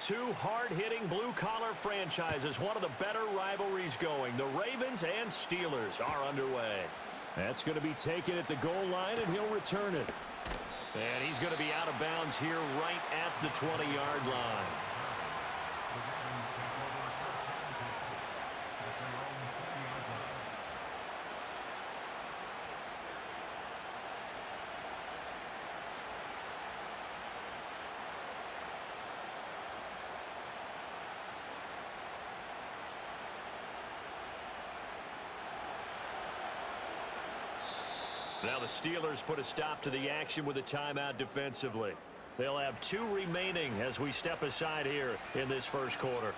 two hard-hitting blue-collar franchises, one of the better rivalries going. The Ravens and Steelers are underway. That's going to be taken at the goal line, and he'll return it. And he's going to be out of bounds here right at the 20-yard line. Now the Steelers put a stop to the action with a timeout defensively. They'll have 2 remaining as we step aside here in this first quarter.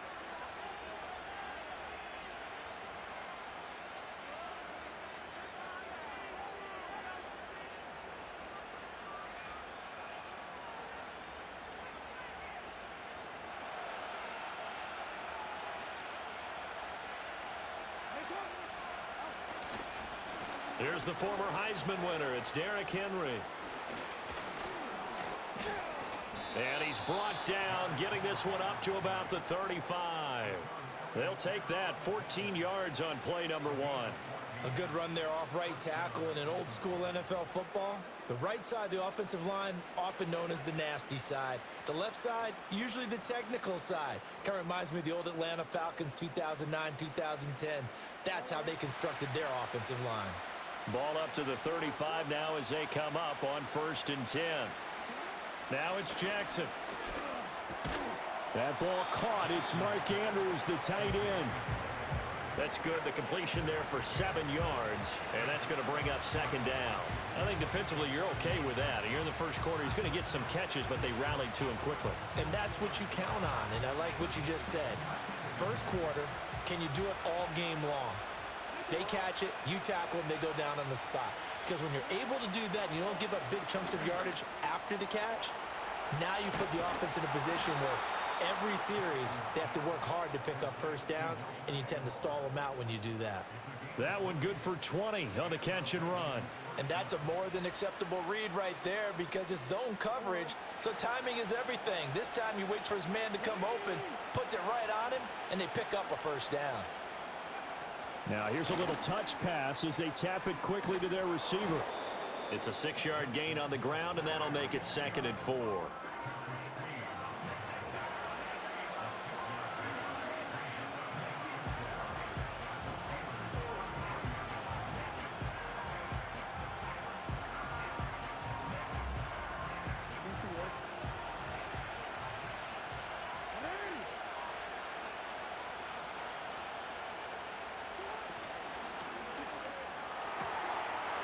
Here's the former Heisman winner. It's Derrick Henry. And he's brought down, getting this one up to about the 35. They'll take that. 14 yards on play number 1. A good run there off right tackle in an old-school NFL football. The right side of the offensive line, often known as the nasty side. The left side, usually the technical side. Kind of reminds me of the old Atlanta Falcons 2009-2010. That's how they constructed their offensive line. Ball up to the 35 now as they come up on 1st and 10. Now it's Jackson. That ball caught. It's Mark Andrews, the tight end. That's good. The completion there for 7 yards, and that's going to bring up 2nd down. I think defensively you're okay with that. You're in the first quarter. He's going to get some catches, but they rallied to him quickly. And that's what you count on, and I like what you just said. First quarter, can you do it all game long? They catch it, you tackle them, they go down on the spot. Because when you're able to do that and you don't give up big chunks of yardage after the catch, now you put the offense in a position where every series they have to work hard to pick up first downs, and you tend to stall them out when you do that. That one good for 20 on the catch and run. And that's a more than acceptable read right there because it's zone coverage, so timing is everything. This time he waits for his man to come open, puts it right on him, and they pick up a first down. Now here's a little touch pass as they tap it quickly to their receiver. It's a 6-yard gain on the ground, and that'll make it 2nd and 4.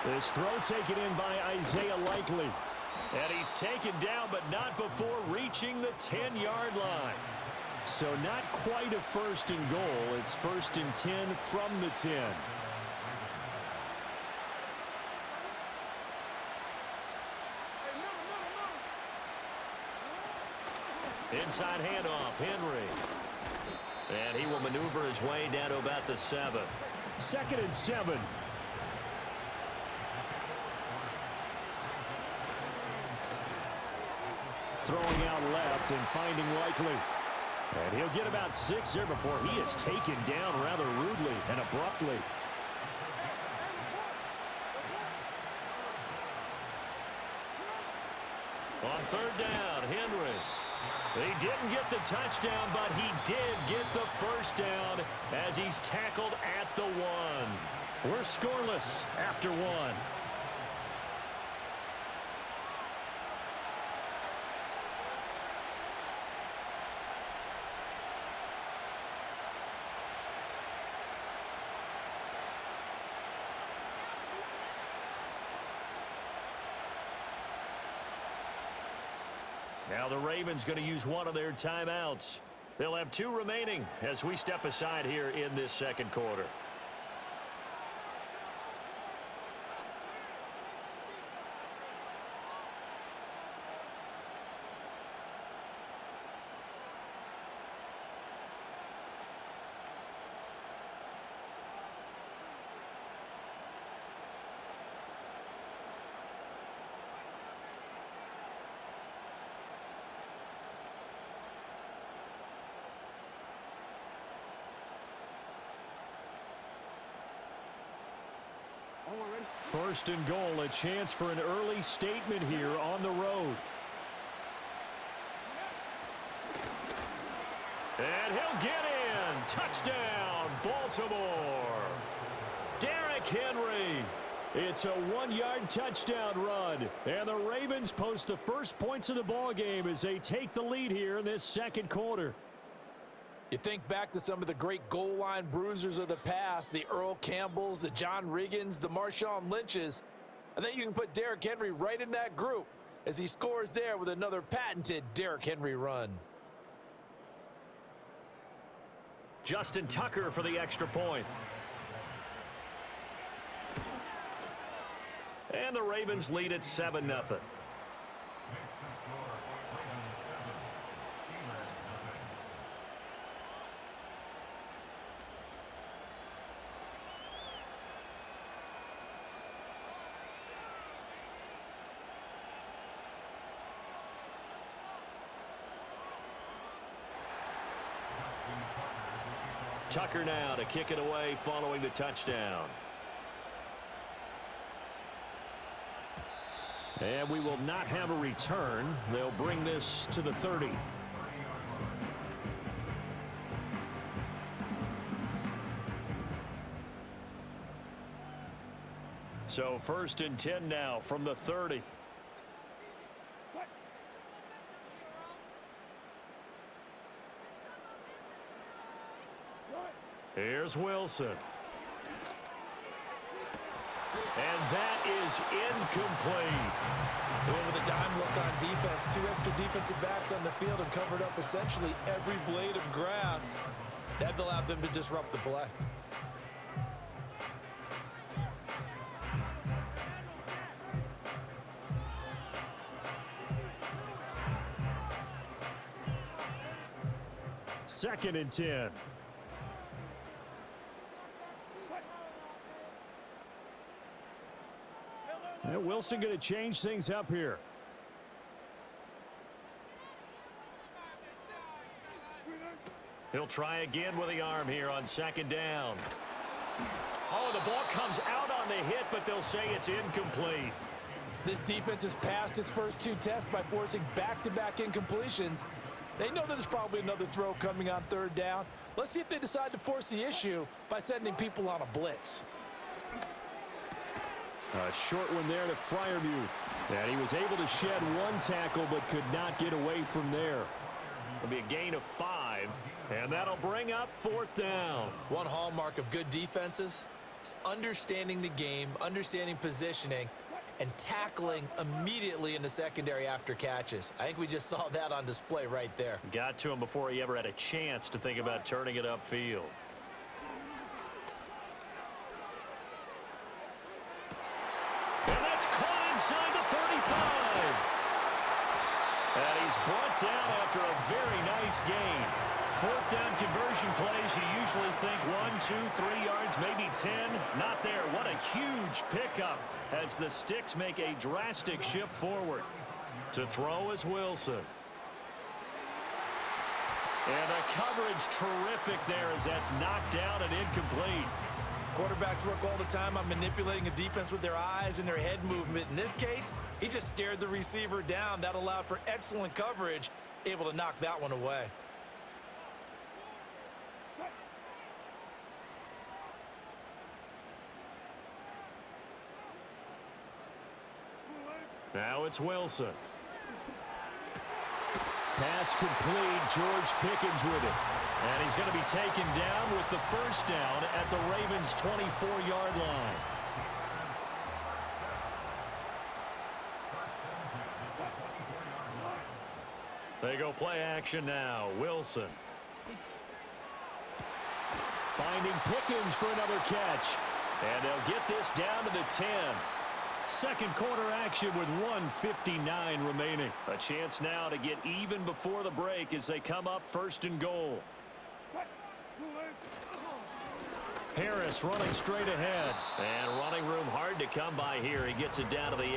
This throw taken in by Isaiah Likely. And he's taken down, but not before reaching the 10-yard line. So not quite a 1st and goal. It's 1st and 10 from the 10. Inside handoff, Henry. And he will maneuver his way down to about the 7. 2nd and 7. Throwing out left and finding Likely. And he'll get about 6 here before he is taken down rather rudely and abruptly. On 3rd down, Henry. He didn't get the touchdown, but he did get the first down as he's tackled at the 1. We're scoreless after 1. Now the Ravens going to use one of their timeouts. They'll have 2 remaining as we step aside here in this 2nd quarter. First and goal, a chance for an early statement here on the road. And he'll get in. Touchdown, Baltimore. Derrick Henry. It's a 1-yard touchdown run. And the Ravens post the first points of the ballgame as they take the lead here in this second quarter. You think back to some of the great goal line bruisers of the past, the Earl Campbells, the John Riggins, the Marshawn Lynches. I think you can put Derrick Henry right in that group as he scores there with another patented Derrick Henry run. Justin Tucker for the extra point. And the Ravens lead at 7-0. Tucker now to kick it away following the touchdown. And we will not have a return. They'll bring this to the 30. So 1st and 10 now from the 30. Here's Wilson. And that is incomplete. They went with a dime look on defense. 2 extra defensive backs on the field and covered up essentially every blade of grass. That allowed them to disrupt the play. Second and 10. And Wilson going to change things up here. He'll try again with the arm here on 2nd down. Oh, the ball comes out on the hit, but they'll say it's incomplete. This defense has passed its first 2 tests by forcing back-to-back incompletions. They know that there's probably another throw coming on 3rd down. Let's see if they decide to force the issue by sending people on a blitz. A short one there to Freiermuth. And he was able to shed 1 tackle but could not get away from there. It'll be a gain of 5, and that'll bring up 4th down. One hallmark of good defenses is understanding the game, understanding positioning, and tackling immediately in the secondary after catches. I think we just saw that on display right there. Got to him before he ever had a chance to think about turning it upfield. And that's caught inside the 35. And he's brought down after a very nice gain. 4th down conversion plays, you usually think 1, 2, 3 yards, maybe 10. Not there. What a huge pickup as the Sticks make a drastic shift forward. To throw is Wilson. And the coverage terrific there as that's knocked down and incomplete. Quarterbacks work all the time on manipulating a defense with their eyes and their head movement. In this case, he just stared the receiver down. That allowed for excellent coverage, able to knock that one away. Now it's Wilson. Pass complete. George Pickens with it. And he's going to be taken down with the 1st down at the Ravens' 24-yard line. They go play action now. Wilson. Finding Pickens for another catch. And they'll get this down to the 10. Second quarter action with 1:59 remaining. A chance now to get even before the break as they come up 1st and goal. Harris running straight ahead. And running room hard to to come by here. He gets it down to the 8.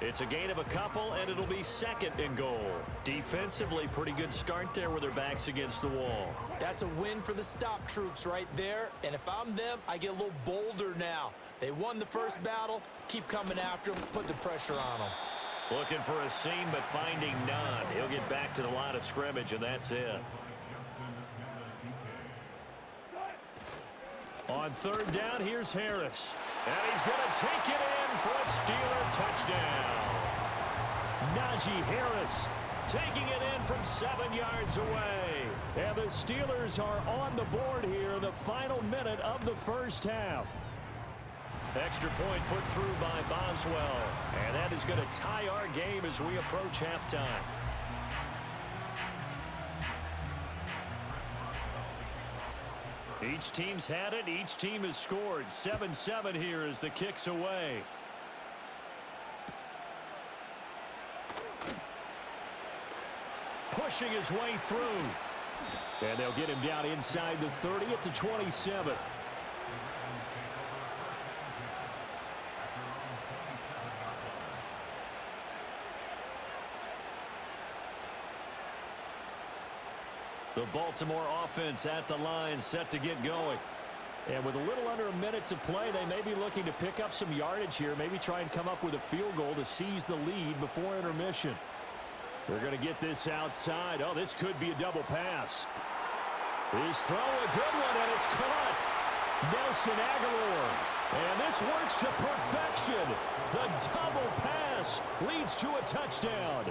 It's a gain of a couple, and it'll be second and goal. Defensively, pretty good start there with their backs against the wall. That's a win for the stop troops right there. And if I'm them, I get a little bolder now. They won the first battle. Keep coming after them. Put the pressure on them. Looking for a seam, but finding none. He'll get back to the line of scrimmage, and that's it. On third down, here's Harris. And he's going to take it in for a Steeler touchdown. Najee Harris taking it in from 7 yards away. And the Steelers are on the board here in the final minute of the first half. Extra point put through by Boswell. And that is going to tie our game as we approach halftime. Each team's had it. Each team has scored. 7-7 here as the kick's away. Pushing his way through. And they'll get him down inside the 30 at the 27. The Baltimore offense at the line, set to get going. And with a little under a minute to play, they may be looking to pick up some yardage here, maybe try and come up with a field goal to seize the lead before intermission. They're going to get this outside. Oh, this could be a double pass. He's throwing a good one, and it's caught. Nelson Aguilar. And this works to perfection. The double pass leads to a touchdown.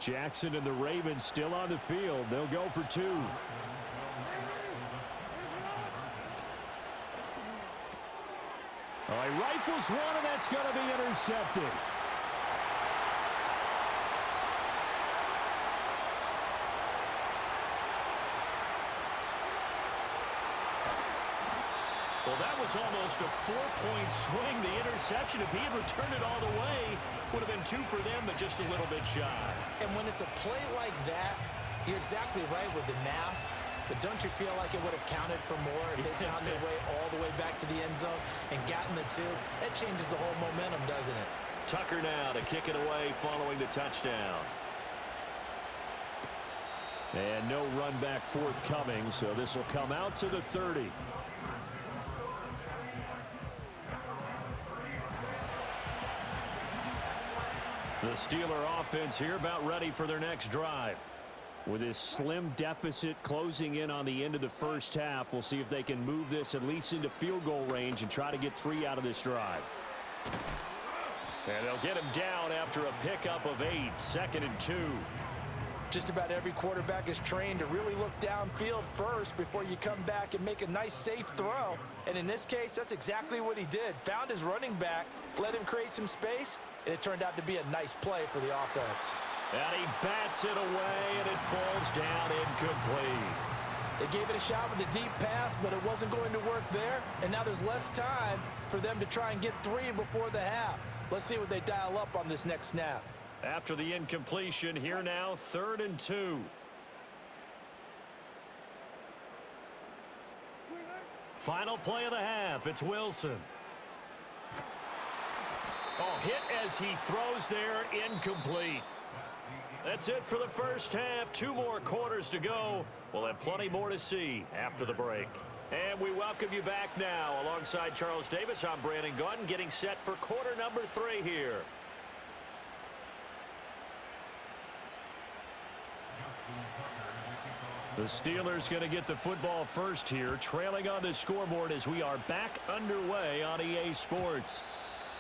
Jackson and the Ravens still on the field. They'll go for 2. All right, rifles one, and that's going to be intercepted. Well, that was almost a 4-point swing. The interception, if he had returned it all the way, would have been 2 for them, but just a little bit shy. And when it's a play like that, you're exactly right with the math. But don't you feel like it would have counted for more if they found their way all the way back to the end zone and gotten the 2? That changes the whole momentum, doesn't it? Tucker now to kick it away following the touchdown. And no run back forthcoming, so this will come out to the 30. The Steeler offense here about ready for their next drive. With this slim deficit closing in on the end of the first half, we'll see if they can move this at least into field goal range and try to get 3 out of this drive. And they'll get him down after a pickup of 8, 2nd and 2. Just about every quarterback is trained to really look downfield first before you come back and make a nice, safe throw. And in this case, that's exactly what he did. Found his running back, let him create some space, and it turned out to be a nice play for the offense. And he bats it away, and it falls down incomplete. They gave it a shot with a deep pass, but it wasn't going to work there. And now there's less time for them to try and get 3 before the half. Let's see what they dial up on this next snap. After the incompletion, here now, 3rd and 2. Final play of the half. It's Wilson. Oh, hit as he throws there, incomplete. That's it for the first half. 2 more quarters to go. We'll have plenty more to see after the break. And we welcome you back now. Alongside Charles Davis, I'm Brandon Gaudin, getting set for quarter number 3 here. The Steelers going to get the football first here, trailing on the scoreboard as we are back underway on EA Sports.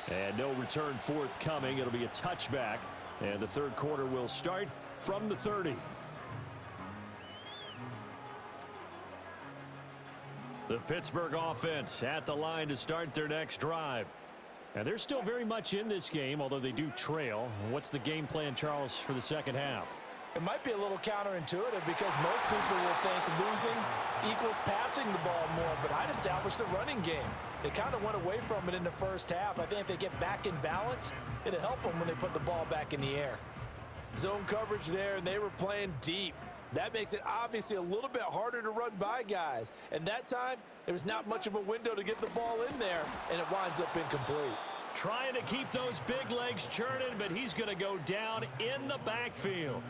And no return forthcoming. It'll be a touchback. And the third quarter will start from the 30. The Pittsburgh offense at the line to start their next drive. And they're still very much in this game, although they do trail. What's the game plan, Charles, for the second half? It might be a little counterintuitive because most people will think losing equals passing the ball more, but I'd establish the running game. They kind of went away from it in the first half. I think if they get back in balance, it'll help them when they put the ball back in the air. Zone coverage there, and they were playing deep. That makes it obviously a little bit harder to run by guys. And that time, there was not much of a window to get the ball in there, and it winds up incomplete. Trying to keep those big legs churning, but he's going to go down in the backfield.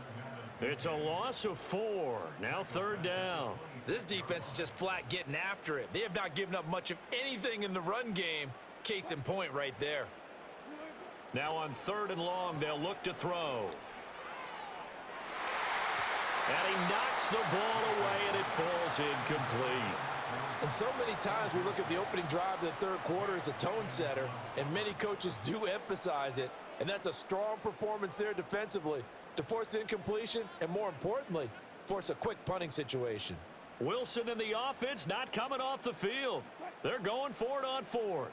It's a loss of 4. Now 3rd down. This defense is just flat getting after it. They have not given up much of anything in the run game. Case in point right there. Now on 3rd and long, they'll look to throw. And he knocks the ball away, and it falls incomplete. And so many times we look at the opening drive of the third quarter as a tone setter, and many coaches do emphasize it. And that's a strong performance there defensively to force incompletion and, more importantly, force a quick punting situation. Wilson and the offense not coming off the field. They're going for it on 4th.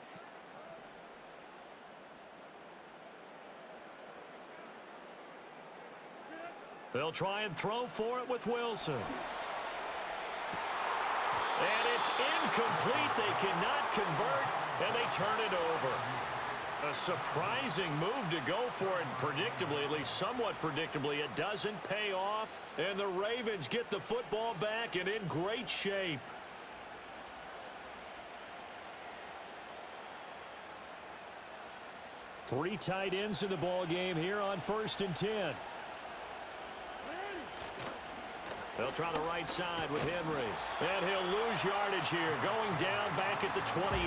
They'll try and throw for it with Wilson. And it's incomplete. They cannot convert, and they turn it over. A surprising move to go for it, predictably, at least somewhat predictably. It doesn't pay off, and the Ravens get the football back and in great shape. Three tight ends in the ball game here on 1st and 10. They'll try the right side with Henry. And he'll lose yardage here, going down back at the 28.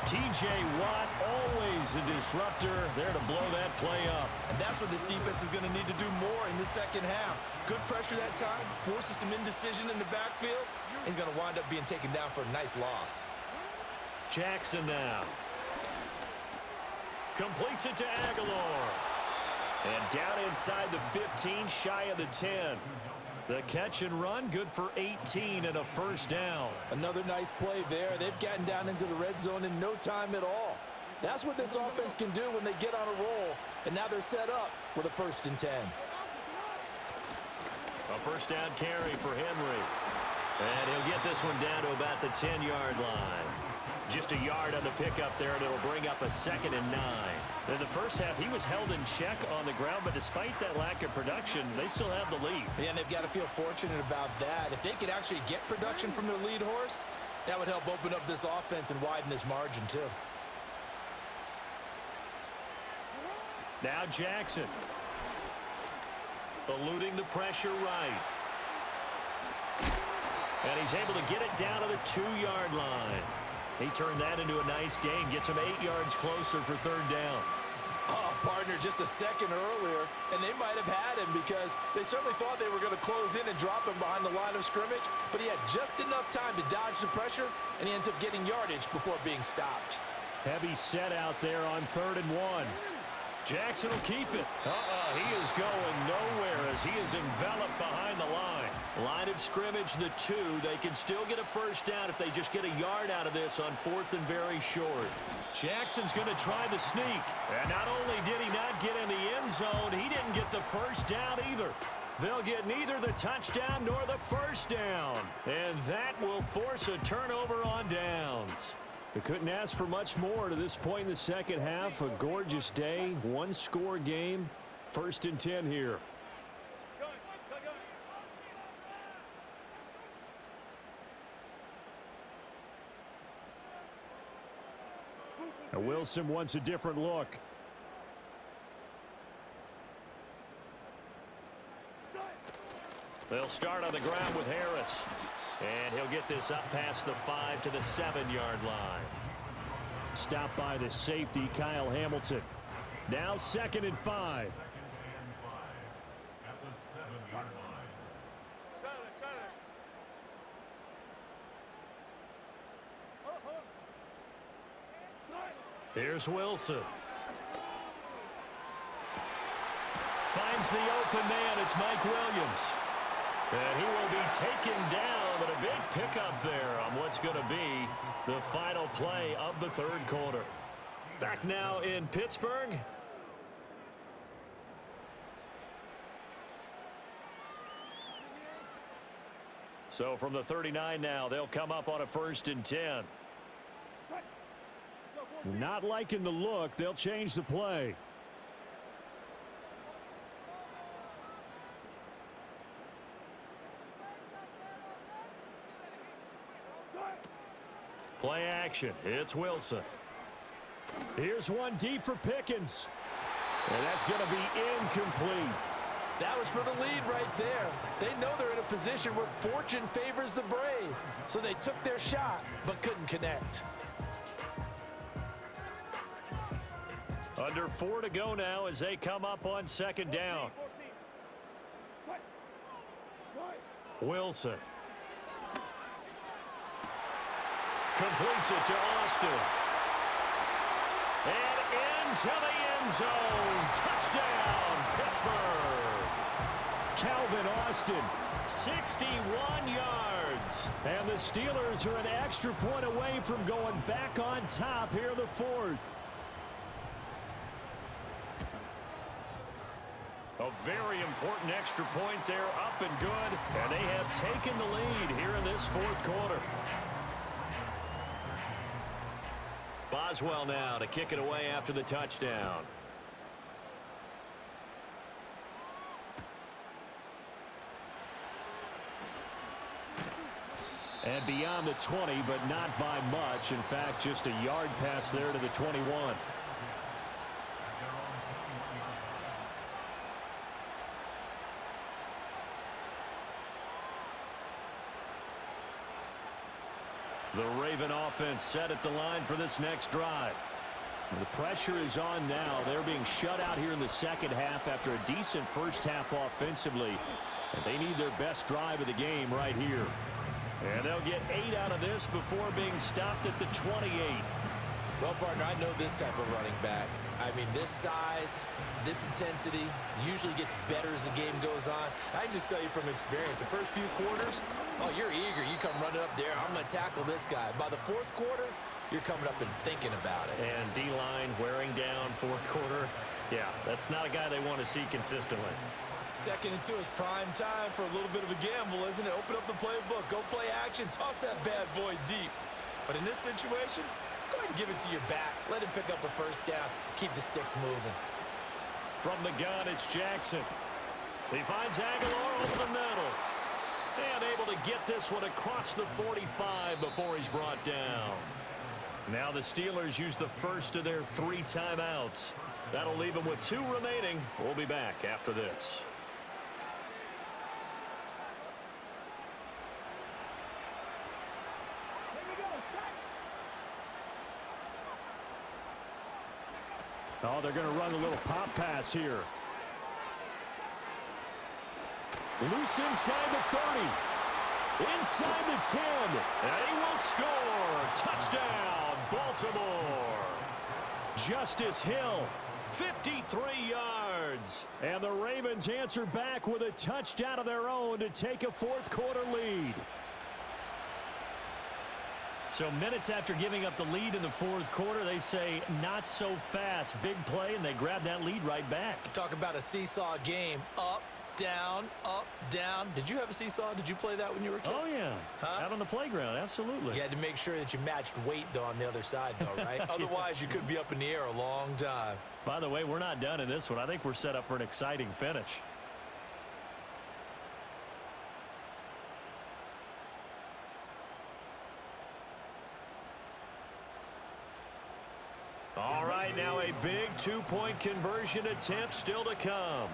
T.J. Watt, always a disruptor, there to blow that play up. And that's what this defense is going to need to do more in the second half. Good pressure that time, forces some indecision in the backfield. He's going to wind up being taken down for a nice loss. Jackson now. Completes it to Aguilar. And down inside the 15, shy of the 10. The catch and run, good for 18 and a 1st down. Another nice play there. They've gotten down into the red zone in no time at all. That's what this offense can do when they get on a roll. And now they're set up with a 1st and 10. A 1st down carry for Henry. And he'll get this one down to about the 10-yard line. Just a yard on the pickup there, and it'll bring up a 2nd and 9. In the first half, he was held in check on the ground, but despite that lack of production, they still have the lead. Yeah, and they've got to feel fortunate about that. If they could actually get production from their lead horse, that would help open up this offense and widen this margin too. Now Jackson. Eluding the pressure right. And he's able to get it down to the 2-yard line. He turned that into a nice gain, gets him 8 yards closer for 3rd down. Oh, partner, just a second earlier, and they might have had him because they certainly thought they were going to close in and drop him behind the line of scrimmage, but he had just enough time to dodge the pressure, and he ends up getting yardage before being stopped. Heavy set out there on 3rd and 1. Jackson will keep it. He is going nowhere as he is enveloped behind the line. Line of scrimmage, the 2. They can still get a 1st down if they just get a yard out of this on 4th and very short. Jackson's going to try the sneak. And not only did he not get in the end zone, he didn't get the 1st down either. They'll get neither the touchdown nor the 1st down. And that will force a turnover on downs. They couldn't ask for much more to this point in the second half. A gorgeous day, 1-score game. 1st and 10 here. Now Wilson wants a different look. They'll start on the ground with Harris. And he'll get this up past the 5 to the 7-yard line. Stopped by the safety, Kyle Hamilton. Now 2nd and 5. Here's Wilson. Finds the open man. It's Mike Williams. And he will be taken down, but a big pickup there on what's going to be the final play of the 3rd quarter. Back now in Pittsburgh. So from the 39 now, they'll come up on a 1st and 10. Not liking the look. They'll change the play. Play action. It's Wilson. Here's one deep for Pickens. And that's going to be incomplete. That was for the lead right there. They know they're in a position where fortune favors the brave. So they took their shot, but couldn't connect. Under 4 to go now as they come up on 2nd down. Wilson. Completes it to Austin. And into the end zone. Touchdown, Pittsburgh. Calvin Austin. 61 yards. And the Steelers are an extra point away from going back on top here in the 4th. A very important extra point there, up and good. And they have taken the lead here in this 4th quarter. Boswell now to kick it away after the touchdown. And beyond the 20, but not by much. In fact, just a yard pass there to the 21. The Raven offense set at the line for this next drive. The pressure is on now. They're being shut out here in the 2nd half after a decent first half offensively. And they need their best drive of the game right here. And they'll get 8 out of this before being stopped at the 28. Well, partner, I know this type of running back. I mean, this size, this intensity usually gets better as the game goes on. I can just tell you from experience, the first few quarters, oh, you're eager. You come running up there, I'm going to tackle this guy. By the 4th quarter, you're coming up and thinking about it. And D-line wearing down 4th quarter. Yeah, that's not a guy they want to see consistently. 2nd and 2 is prime time for a little bit of a gamble, isn't it? Open up the playbook, go play action, toss that bad boy deep. But in this situation, go ahead and give it to your back. Let him pick up a 1st down. Keep the sticks moving. From the gun, it's Jackson. He finds Aguilar over the middle. And able to get this one across the 45 before he's brought down. Now the Steelers use the first of their 3 timeouts. That'll leave them with 2 remaining. We'll be back after this. Oh, they're going to run a little pop pass here. Loose inside the 30. Inside the 10. And he will score. Touchdown, Baltimore. Justice Hill. 53 yards. And the Ravens answer back with a touchdown of their own to take a 4th quarter lead. So minutes after giving up the lead in the 4th quarter, they say not so fast. Big play, and they grab that lead right back. Talk about a seesaw game. Up, down, up, down. Did you have a seesaw? Did you play that when you were a kid? Oh, yeah. Out on the playground, absolutely. You had to make sure that you matched weight, though, on the other side, though, right? Otherwise, you could be up in the air a long time. By the way, we're not done in this one. I think we're set up for an exciting finish. All right, now a big 2-point conversion attempt still to come.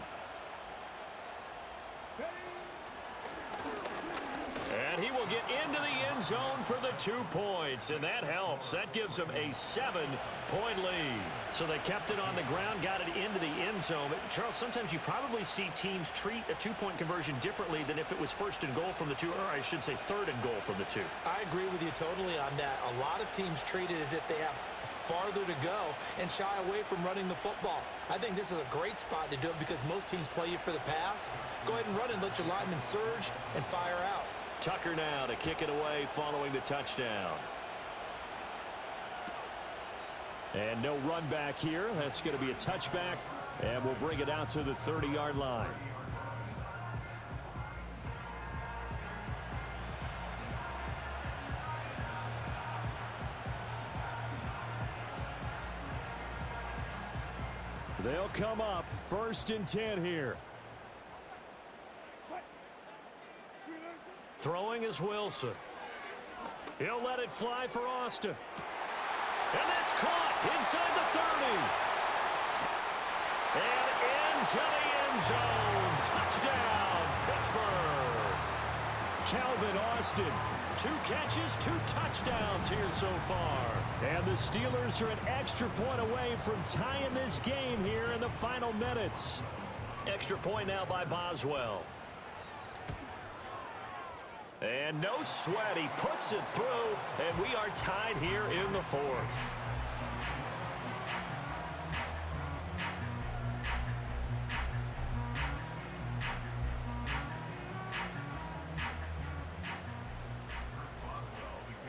And he will get into the end zone for the 2 points, and that helps. That gives them a 7-point lead. So they kept it on the ground, got it into the end zone. But Charles, sometimes you probably see teams treat a 2-point conversion differently than if it was 1st and goal from the 2, or I should say 3rd and goal from the 2. I agree with you totally on that. A lot of teams treat it as if they have farther to go and shy away from running the football. I think this is a great spot to do it because most teams play you for the pass. Go ahead and run and let your linemen surge and fire out. Tucker now to kick it away following the touchdown. And no run back here. That's going to be a touchback, and we'll bring it out to the 30-yard line. They'll come up 1st and 10 here. Throwing is Wilson. He'll let it fly for Austin. And that's caught inside the 30. And into the end zone. Touchdown, Pittsburgh. Calvin Austin. 2 catches, 2 touchdowns here so far. And the Steelers are an extra point away from tying this game here in the final minutes. Extra point now by Boswell. And no sweat. He puts it through, and we are tied here in the 4th.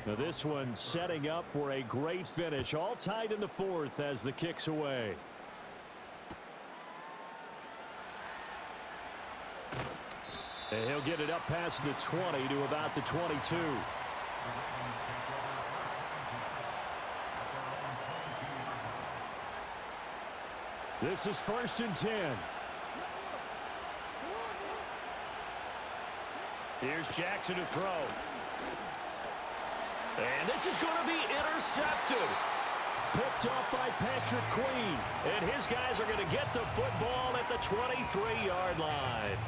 Now this one setting up for a great finish. All tied in the 4th as the kick's away. And he'll get it up past the 20 to about the 22. This is 1st and 10. Here's Jackson to throw. And this is going to be intercepted. Picked up by Patrick Queen. And his guys are going to get the football at the 23-yard line.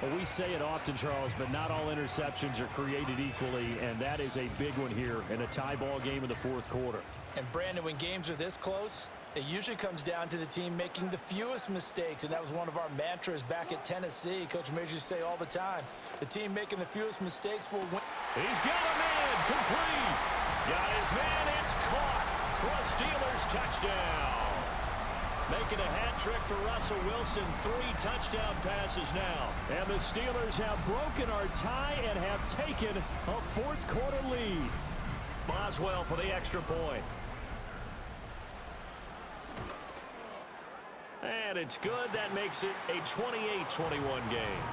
Well, we say it often, Charles, but not all interceptions are created equally, and that is a big one here in a tie ball game in the 4th quarter. And, Brandon, when games are this close, it usually comes down to the team making the fewest mistakes, and that was one of our mantras back at Tennessee. Coach Major used to say all the time, the team making the fewest mistakes will win. He's got a man, complete. Got his man, it's caught for a Steelers touchdown. Making a hat trick for Russell Wilson, 3 touchdown passes now. And the Steelers have broken our tie and have taken a 4th quarter lead. Boswell for the extra point. And it's good. That makes it a 28-21 game.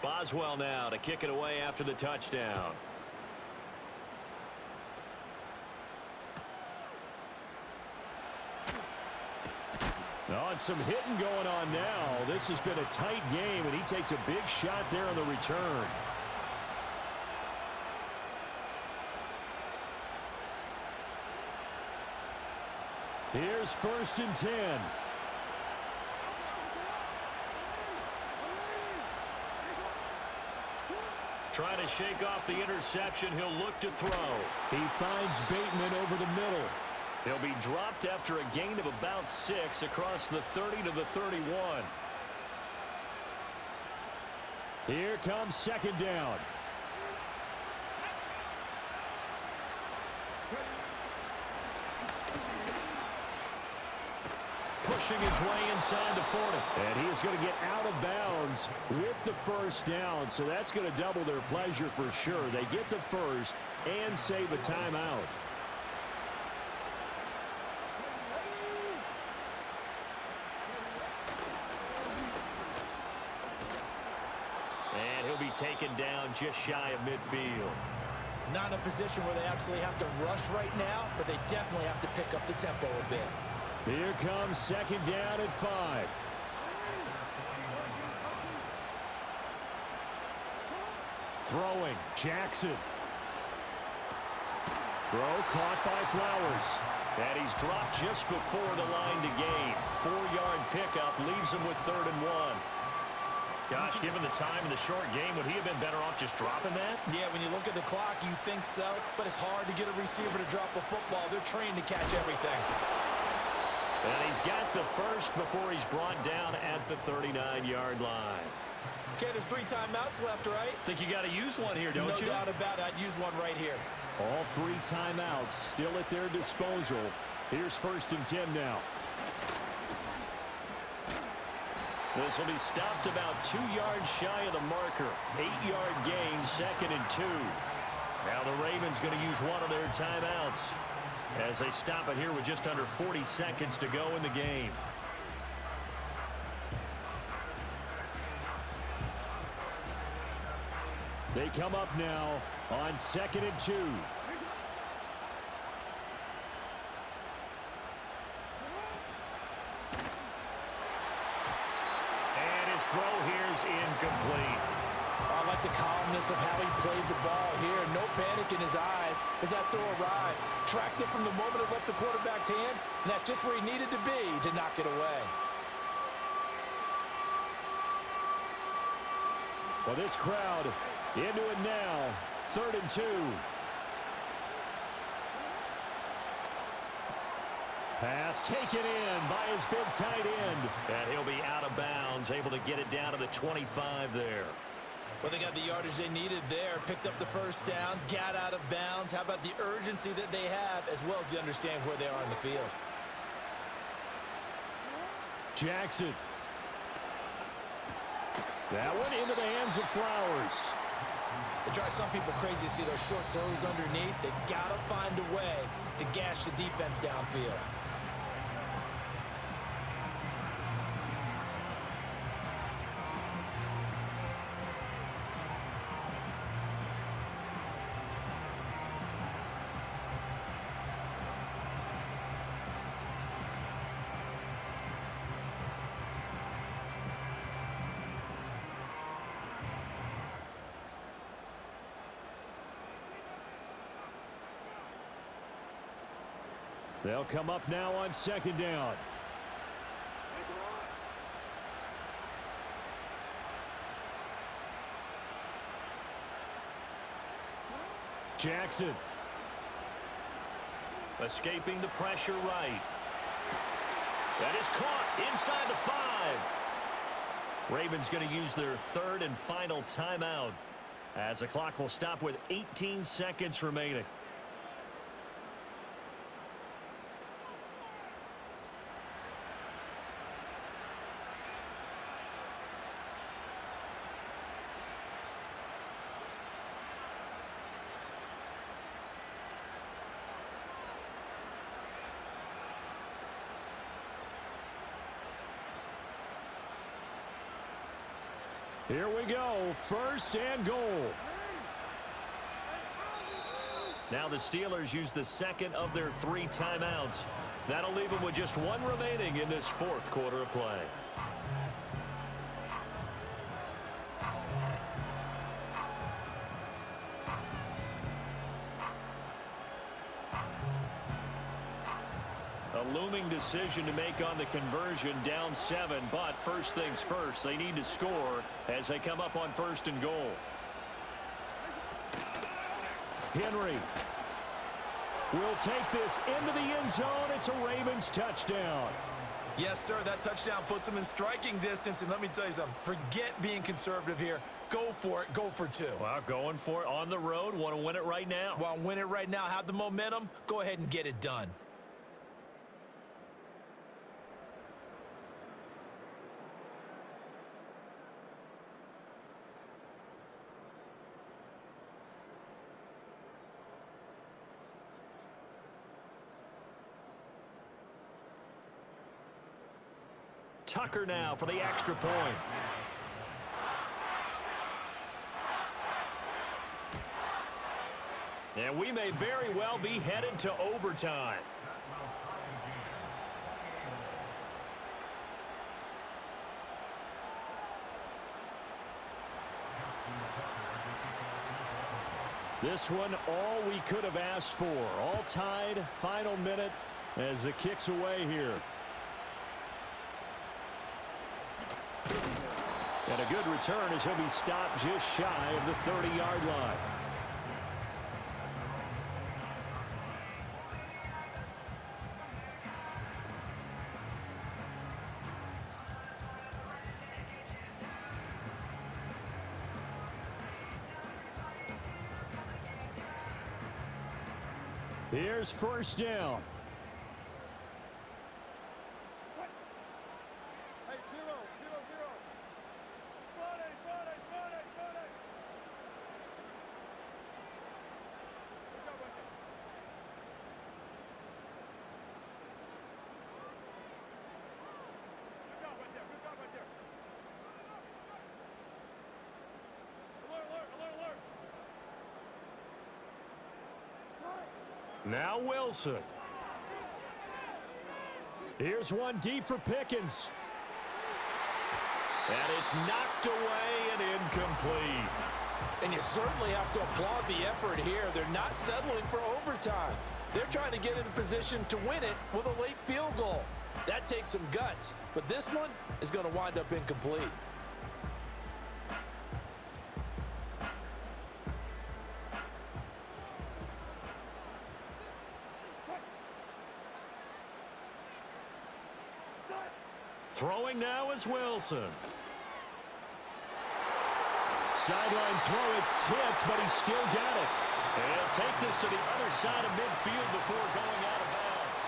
Boswell now to kick it away after the touchdown. Oh, and some hitting going on now. This has been a tight game, and he takes a big shot there on the return. Here's 1st and 10. Trying to shake off the interception. He'll look to throw. He finds Bateman over the middle. He'll be dropped after a gain of about 6 across the 30 to the 31. Here comes 2nd down. Pushing his way inside the 40. And he is going to get out of bounds with the 1st down, so that's going to double their pleasure for sure. They get the 1st and save a timeout. And he'll be taken down just shy of midfield. Not in a position where they absolutely have to rush right now, but they definitely have to pick up the tempo a bit. Here comes 2nd down at 5. Throwing, Jackson. Throw caught by Flowers. And he's dropped just before the line to gain. 4-yard pickup leaves him with 3rd and 1. Gosh, given the time in the short game, would he have been better off just dropping that? Yeah, when you look at the clock, you think so, but it's hard to get a receiver to drop a football. They're trained to catch everything. And he's got the 1st before he's brought down at the 39-yard line. Okay, there's 3 timeouts left, right? Think you got to use one here, don't you? No doubt about it. I'd use one right here. All 3 timeouts still at their disposal. Here's 1st and 10 now. This will be stopped about 2 yards shy of the marker. 8-yard gain, 2nd and 2. Now the Ravens going to use one of their timeouts as they stop it here with just under 40 seconds to go in the game. They come up now on 2nd and 2. Throw here's incomplete. I like the calmness of how he played the ball here. No panic in his eyes as that throw arrived. Tracked it from the moment it left the quarterback's hand, and that's just where he needed to be to knock it away. Well, this crowd into it now. 3rd and 2. Pass taken in by his big tight end. And he'll be out of bounds, able to get it down to the 25 there. Well, they got the yardage they needed there, picked up the first down, got out of bounds. How about the urgency that they have, as well as they understand where they are in the field? Jackson. That one into the hands of Flowers. It drives some people crazy to see those short throws underneath. They've got to find a way to gash the defense downfield. They'll come up now on 2nd down. Jackson. Escaping the pressure right. That is caught inside the 5. Ravens going to use their 3rd and final timeout as the clock will stop with 18 seconds remaining. Here we go, 1st and goal. Now the Steelers use the 2nd of their 3 timeouts. That'll leave them with just 1 remaining in this 4th quarter of play. A looming decision to make on the conversion, down 7, but first things first, they need to score as they come up on 1st and goal. Henry will take this into the end zone. It's a Ravens touchdown. Yes, sir, that touchdown puts them in striking distance, and let me tell you something, forget being conservative here. Go for it, go for 2. Well, going for it on the road, want to win it right now. Well, win it right now, have the momentum, go ahead and get it done. Tucker now for the extra point. And we may very well be headed to overtime. This one, all we could have asked for. All tied, final minute as the kick's away here. And a good return as he'll be stopped just shy of the 30-yard line. Here's 1st down. Hey, 0, 0, 0. Now Wilson. Here's one deep for Pickens. And it's knocked away and incomplete. And you certainly have to applaud the effort here. They're not settling for overtime. They're trying to get in a position to win it with a late field goal. That takes some guts, but this one is going to wind up incomplete. Throwing now is Wilson. Sideline throw, it's tipped, but he's still got it. And he'll take this to the other side of midfield before going out of bounds.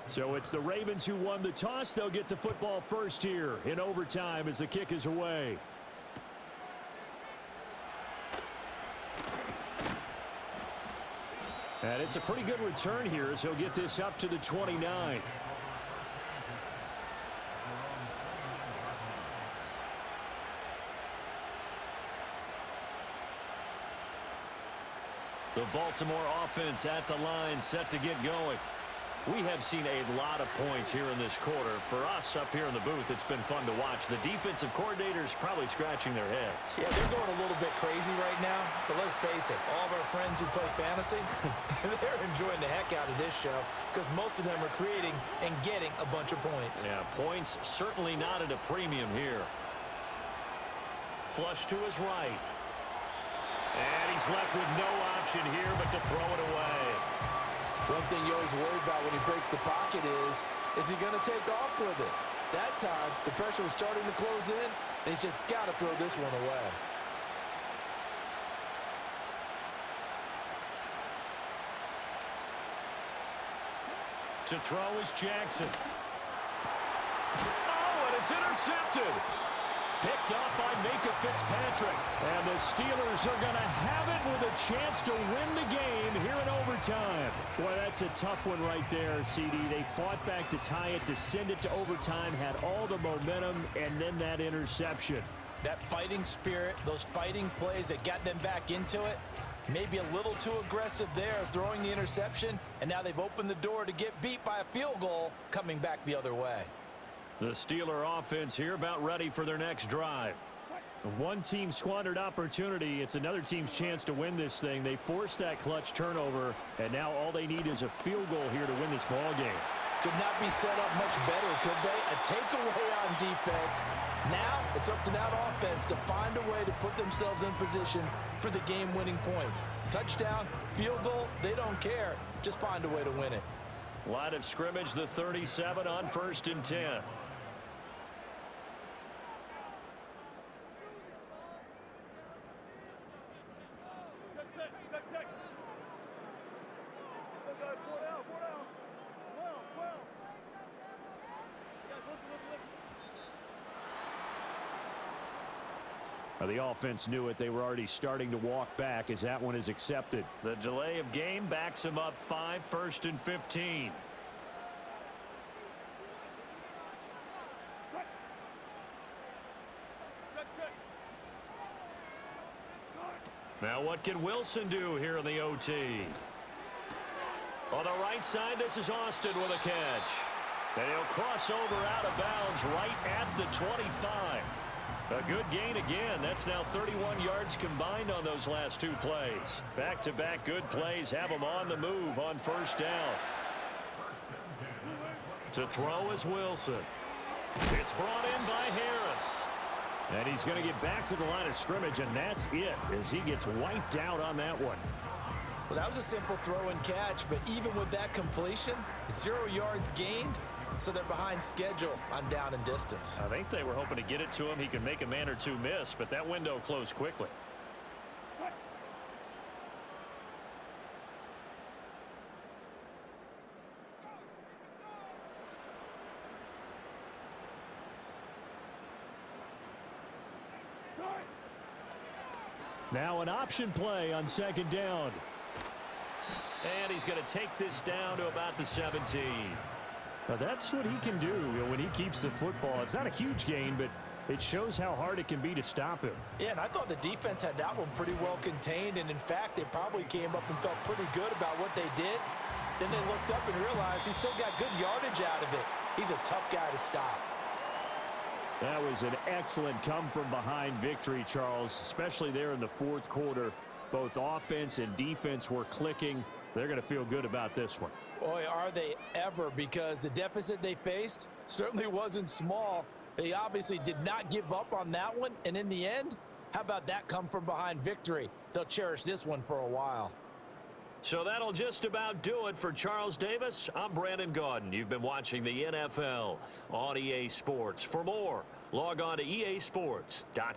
So it's the Ravens who won the toss. They'll get the football first here in overtime as the kick is away. And it's a pretty good return here as he'll get this up to the 29. The Baltimore offense at the line, set to get going. We have seen a lot of points here in this quarter. For us up here in the booth, it's been fun to watch. The defensive coordinators probably scratching their heads. Yeah, they're going a little bit crazy right now. But let's face it, all of our friends who play fantasy, they're enjoying the heck out of this show because most of them are creating and getting a bunch of points. Yeah, points certainly not at a premium here. Flush to his right. And he's left with no option here but to throw it away. One thing you always worry about when he breaks the pocket is he going to take off with it? That time, the pressure was starting to close in, and he's just got to throw this one away. To throw is Jackson. Oh, and it's intercepted. Picked up by Minkah Fitzpatrick. And the Steelers are going to have it with a chance to win the game here in overtime. Boy, that's a tough one right there, CD. They fought back to tie it, to send it to overtime, had all the momentum, and then that interception. That fighting spirit, those fighting plays that got them back into it, maybe a little too aggressive there, throwing the interception, and now they've opened the door to get beat by a field goal coming back the other way. The Steeler offense here about ready for their next drive. One team squandered opportunity. It's another team's chance to win this thing. They forced that clutch turnover, and now all they need is a field goal here to win this ball game. Could not be set up much better, could they? A takeaway on defense. Now it's up to that offense to find a way to put themselves in position for the game-winning points. Touchdown, field goal, they don't care. Just find a way to win it. Line of scrimmage, the 37 on 1st and 10. The offense knew it. They were already starting to walk back as that one is accepted. The delay of game backs him up 5, 1st and 15. Now what can Wilson do here in the OT? On the right side, this is Austin with a catch. And he'll cross over out of bounds right at the 25. A good gain again. That's now 31 yards combined on those last two plays. Back-to-back good plays have him on the move on 1st down. To throw is Wilson. It's brought in by Harris. And he's going to get back to the line of scrimmage, and that's it as he gets wiped out on that one. Well, that was a simple throw and catch, but even with that completion, 0 yards gained, so they're behind schedule on down and distance. I think they were hoping to get it to him. He could make a man or two miss, but that window closed quickly. Now an option play on 2nd down. And he's going to take this down to about the 17. Now, that's what he can do when he keeps the football. It's not a huge gain, but it shows how hard it can be to stop him. Yeah, and I thought the defense had that one pretty well contained, and in fact, they probably came up and felt pretty good about what they did. Then they looked up and realized he still got good yardage out of it. He's a tough guy to stop. That was an excellent come-from-behind victory, Charles, especially there in the fourth quarter. Both offense and defense were clicking. They're going to feel good about this one. Boy, are they ever, because the deficit they faced certainly wasn't small. They obviously did not give up on that one, and in the end, how about that come-from-behind victory? They'll cherish this one for a while. So that'll just about do it for Charles Davis. I'm Brandon Gaudin. You've been watching the NFL on EA Sports. For more, log on to easports.com.